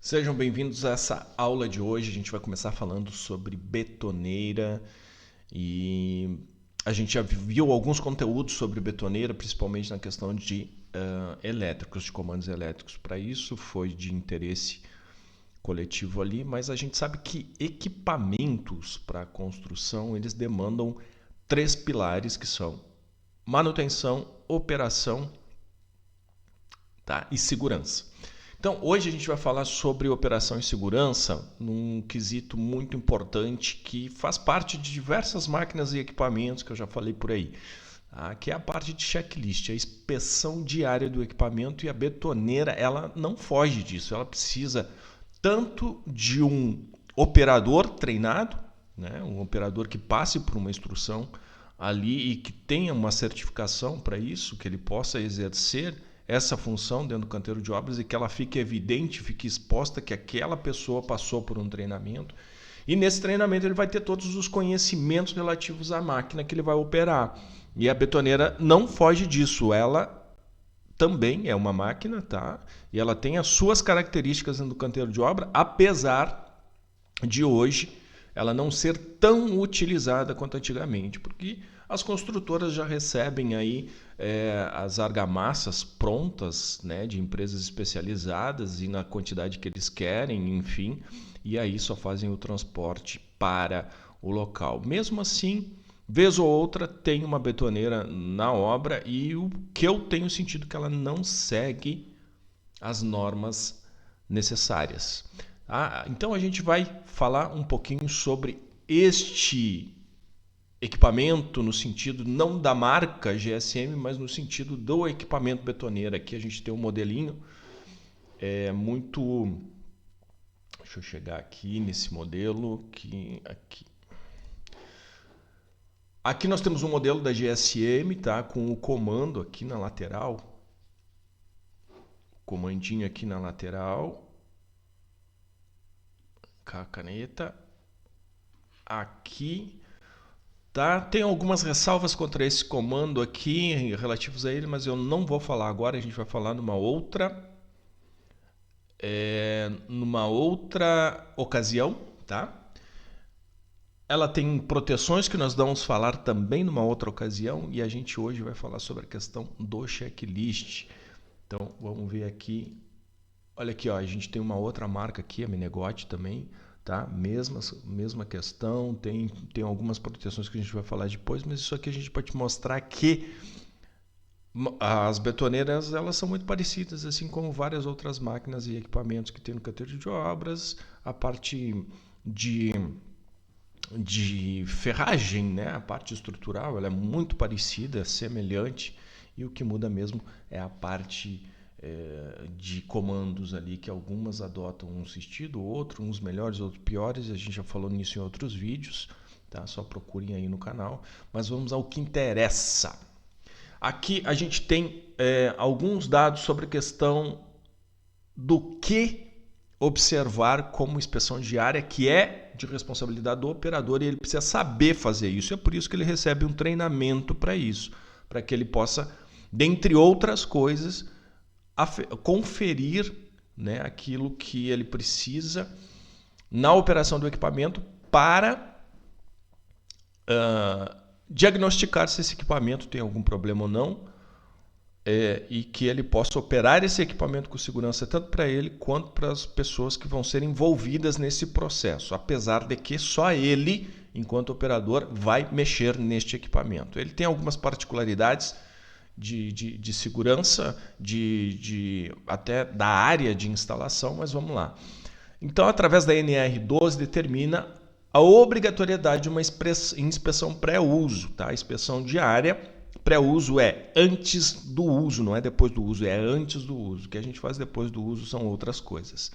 Sejam bem-vindos a essa aula de hoje. A gente vai começar falando sobre betoneira e a gente já viu alguns conteúdos sobre betoneira, principalmente na questão de elétricos, de comandos elétricos. Para isso foi de interesse coletivo ali, mas a gente sabe que equipamentos para construção eles demandam três pilares que são manutenção, operação, tá? E segurança. Então, hoje a gente vai falar sobre operação e segurança num quesito muito importante que faz parte de diversas máquinas e equipamentos que eu já falei por aí, tá? Que é a parte de checklist, a inspeção diária do equipamento, e a betoneira ela não foge disso, ela precisa tanto de um operador treinado, né? Um operador que passe por uma instrução ali e que tenha uma certificação para isso, que ele possa exercer essa função dentro do canteiro de obras e que ela fique evidente, fique exposta que aquela pessoa passou por um treinamento. E nesse treinamento ele vai ter todos os conhecimentos relativos à máquina que ele vai operar. E a betoneira não foge disso, ela também é uma máquina, tá? E ela tem as suas características dentro do canteiro de obra, apesar de hoje ela não ser tão utilizada quanto antigamente, porque as construtoras já recebem aí as argamassas prontas, né, de empresas especializadas e na quantidade que eles querem, enfim, e aí só fazem o transporte para o local. Mesmo assim, vez ou outra tem uma betoneira na obra e o que eu tenho sentido que ela não segue as normas necessárias. Então a gente vai falar um pouquinho sobre este equipamento no sentido não da marca GSM, mas no sentido do equipamento betoneira. Aqui a gente tem um modelinho muito... Deixa eu chegar aqui nesse modelo. Aqui nós temos um modelo da GSM, tá? Com o comando aqui na lateral. Comandinho aqui na lateral. Com a caneta. Aqui. Tá? Tem algumas ressalvas contra esse comando aqui relativos a ele, mas eu não vou falar agora, a gente vai falar numa outra ocasião, tá? Ela tem proteções que nós vamos falar também numa outra ocasião e a gente hoje vai falar sobre a questão do checklist. Então vamos ver aqui. Olha aqui, ó, a gente tem uma outra marca aqui, a Menegote também. Tá? Mesma questão, tem algumas proteções que a gente vai falar depois, mas isso aqui a gente pode mostrar que as betoneiras elas são muito parecidas, assim como várias outras máquinas e equipamentos que tem no canteiro de obras. A parte de ferragem, né? A parte estrutural ela é muito parecida, semelhante, e o que muda mesmo é a parte de comandos ali, que algumas adotam um sentido, outro, uns melhores, outros piores. A gente já falou nisso em outros vídeos, tá? Só procurem aí no canal. Mas vamos ao que interessa. Aqui a gente tem alguns dados sobre a questão do que observar como inspeção diária, que é de responsabilidade do operador, e ele precisa saber fazer isso. É por isso que ele recebe um treinamento para isso, para que ele possa, dentre outras coisas, conferir, né, aquilo que ele precisa na operação do equipamento para diagnosticar se esse equipamento tem algum problema ou não, e que ele possa operar esse equipamento com segurança tanto para ele quanto para as pessoas que vão ser envolvidas nesse processo, apesar de que só ele, enquanto operador, vai mexer neste equipamento. Ele tem algumas particularidades de segurança, até da área de instalação, mas vamos lá. Então, através da NR12, determina a obrigatoriedade de uma inspeção pré-uso, tá? A inspeção diária. Pré-uso é antes do uso, não é depois do uso, é antes do uso. O que a gente faz depois do uso são outras coisas.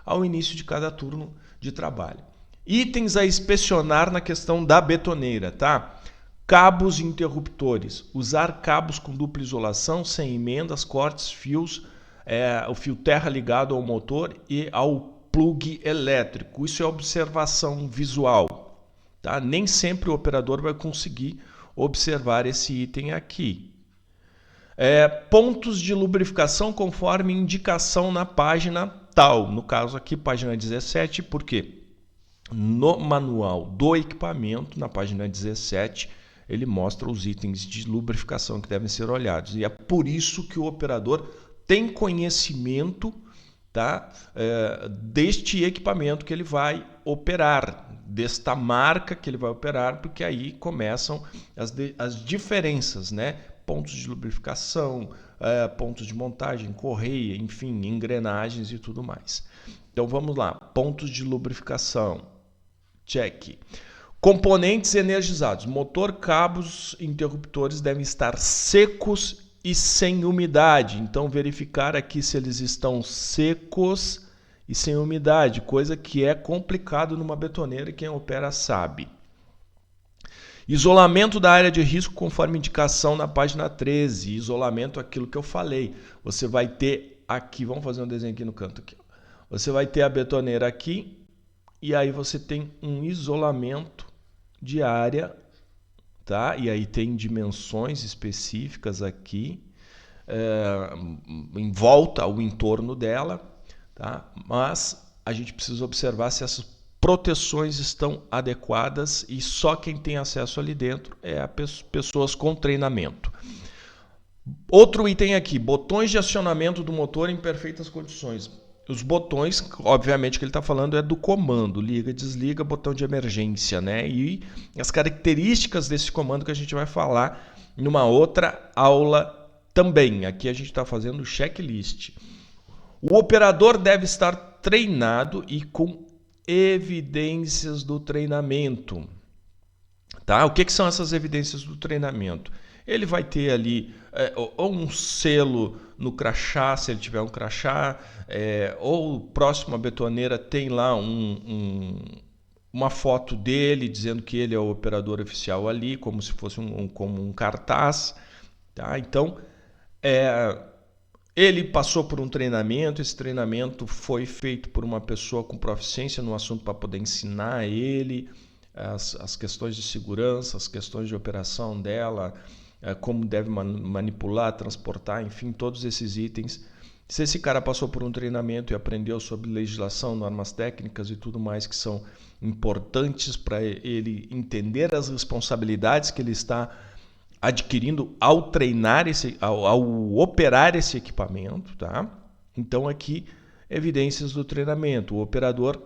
Ao início de cada turno de trabalho. Itens a inspecionar na questão da betoneira, tá? Cabos e interruptores. Usar cabos com dupla isolação, sem emendas, cortes, fios, o fio terra ligado ao motor e ao plug elétrico. Isso é observação visual, tá? Nem sempre o operador vai conseguir observar esse item aqui. Pontos de lubrificação conforme indicação na página tal. No caso aqui, página 17, porque no manual do equipamento, na página 17, ele mostra os itens de lubrificação que devem ser olhados. E é por isso que o operador tem conhecimento, tá, deste equipamento que ele vai operar, desta marca que ele vai operar, porque aí começam as diferenças, né? Pontos de lubrificação, pontos de montagem, correia, enfim, engrenagens e tudo mais. Então vamos lá, pontos de lubrificação, check. Componentes energizados, motor, cabos, interruptores devem estar secos e sem umidade. Então verificar aqui se eles estão secos e sem umidade, coisa que é complicado numa betoneira e quem opera sabe. Isolamento da área de risco conforme indicação na página 13. Isolamento, aquilo que eu falei. Você vai ter aqui, vamos fazer um desenho aqui no canto. Aqui. Você vai ter a betoneira aqui e aí você tem um isolamento de área, tá? E aí tem dimensões específicas aqui em volta ao entorno dela, tá? Mas a gente precisa observar se essas proteções estão adequadas e só quem tem acesso ali dentro é pessoas com treinamento. Outro item aqui, botões de acionamento do motor em perfeitas condições. Os botões, obviamente que ele está falando é do comando, liga, desliga, botão de emergência, né? E as características desse comando que a gente vai falar numa outra aula também. Aqui a gente está fazendo o checklist. O operador deve estar treinado e com evidências do treinamento. Tá? O que são essas evidências do treinamento? Ele vai ter ali ou um selo no crachá, se ele tiver um crachá, ou próximo à betoneira tem lá uma foto dele dizendo que ele é o operador oficial ali, como se fosse como um cartaz. Tá? Então, ele passou por um treinamento, esse treinamento foi feito por uma pessoa com proficiência no assunto para poder ensinar a ele as questões de segurança, as questões de operação dela, como deve manipular, transportar, enfim, todos esses itens. Se esse cara passou por um treinamento e aprendeu sobre legislação, normas técnicas e tudo mais que são importantes para ele entender as responsabilidades que ele está adquirindo ao treinar ao operar esse equipamento, tá? Então aqui evidências do treinamento. O operador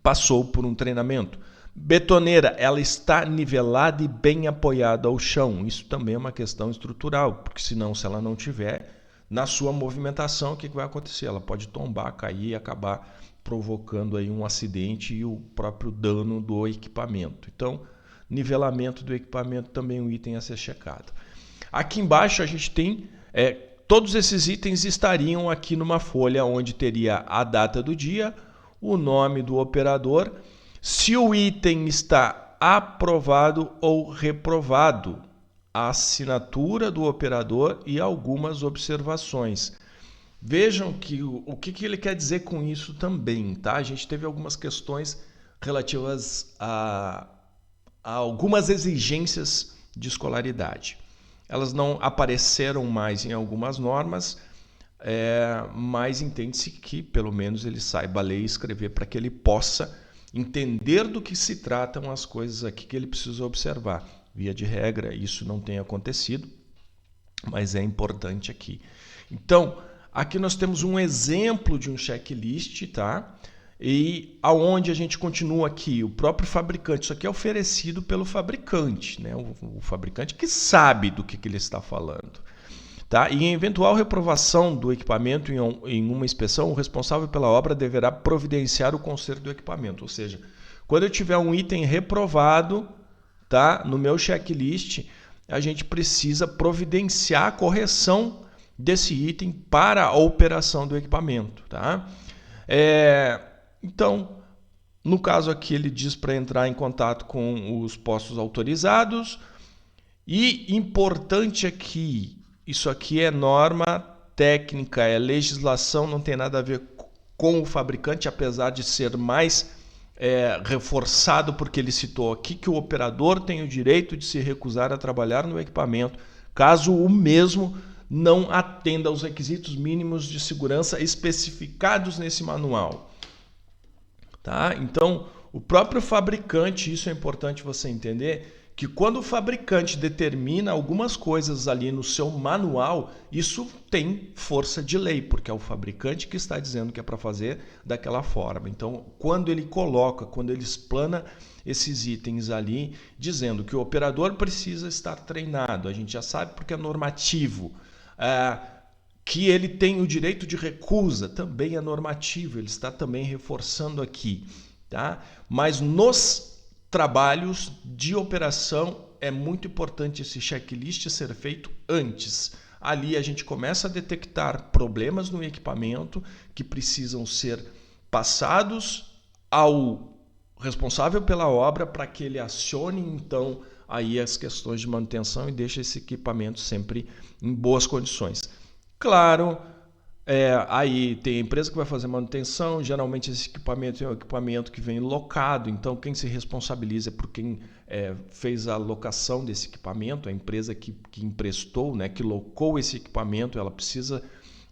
passou por um treinamento. Betoneira, ela está nivelada e bem apoiada ao chão. Isso também é uma questão estrutural, porque senão, se ela não tiver na sua movimentação, o que vai acontecer? Ela pode tombar, cair e acabar provocando aí um acidente e o próprio dano do equipamento. Então, nivelamento do equipamento também é um item a ser checado. Aqui embaixo a gente tem todos esses itens estariam aqui numa folha onde teria a data do dia, o nome do operador, se o item está aprovado ou reprovado, a assinatura do operador e algumas observações. Vejam que o que ele quer dizer com isso também, tá? A gente teve algumas questões relativas a algumas exigências de escolaridade. Elas não apareceram mais em algumas normas, mas entende-se que pelo menos ele saiba ler e escrever para que ele possa entender do que se tratam as coisas aqui que ele precisa observar. Via de regra, isso não tem acontecido, mas é importante aqui. Então, aqui nós temos um exemplo de um checklist, tá? E aonde a gente continua aqui, o próprio fabricante, isso aqui é oferecido pelo fabricante, né? O fabricante que sabe do que ele está falando. Tá? E em eventual reprovação do equipamento em uma inspeção, o responsável pela obra deverá providenciar o conserto do equipamento. Ou seja, quando eu tiver um item reprovado, tá, no meu checklist, a gente precisa providenciar a correção desse item para a operação do equipamento. Tá? Então, no caso aqui, ele diz para entrar em contato com os postos autorizados. E importante aqui, isso aqui é norma técnica, é legislação, não tem nada a ver com o fabricante, apesar de ser mais reforçado, porque ele citou aqui que o operador tem o direito de se recusar a trabalhar no equipamento, caso o mesmo não atenda aos requisitos mínimos de segurança especificados nesse manual. Tá? Então, o próprio fabricante, isso é importante você entender, que quando o fabricante determina algumas coisas ali no seu manual, isso tem força de lei, porque é o fabricante que está dizendo que é para fazer daquela forma. Então, quando ele coloca, quando ele explana esses itens ali, dizendo que o operador precisa estar treinado, a gente já sabe porque é normativo, que ele tem o direito de recusa, também é normativo, ele está também reforçando aqui. Tá? Mas nos trabalhos de operação é muito importante esse checklist ser feito antes. Ali a gente começa a detectar problemas no equipamento que precisam ser passados ao responsável pela obra para que ele acione então aí as questões de manutenção e deixe esse equipamento sempre em boas condições. Claro, aí tem a empresa que vai fazer manutenção, geralmente esse equipamento é um equipamento que vem locado, então quem se responsabiliza é por quem fez a locação desse equipamento, a empresa que emprestou, né, que locou esse equipamento, ela precisa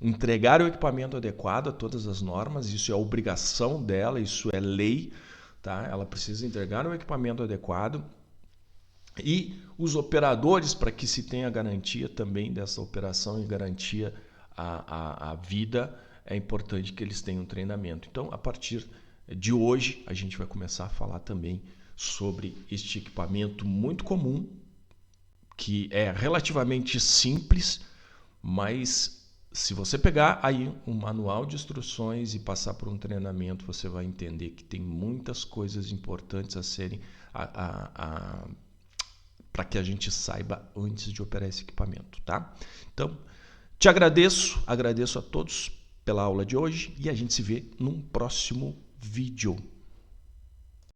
entregar o equipamento adequado a todas as normas, isso é obrigação dela, isso é lei, tá? Ela precisa entregar o equipamento adequado. E os operadores, para que se tenha garantia também dessa operação e garantia a vida, é importante que eles tenham treinamento. Então, a partir de hoje, a gente vai começar a falar também sobre este equipamento muito comum, que é relativamente simples, mas se você pegar aí um manual de instruções e passar por um treinamento, você vai entender que tem muitas coisas importantes a serem para que a gente saiba antes de operar esse equipamento, tá? Então, te agradeço a todos pela aula de hoje e a gente se vê num próximo vídeo.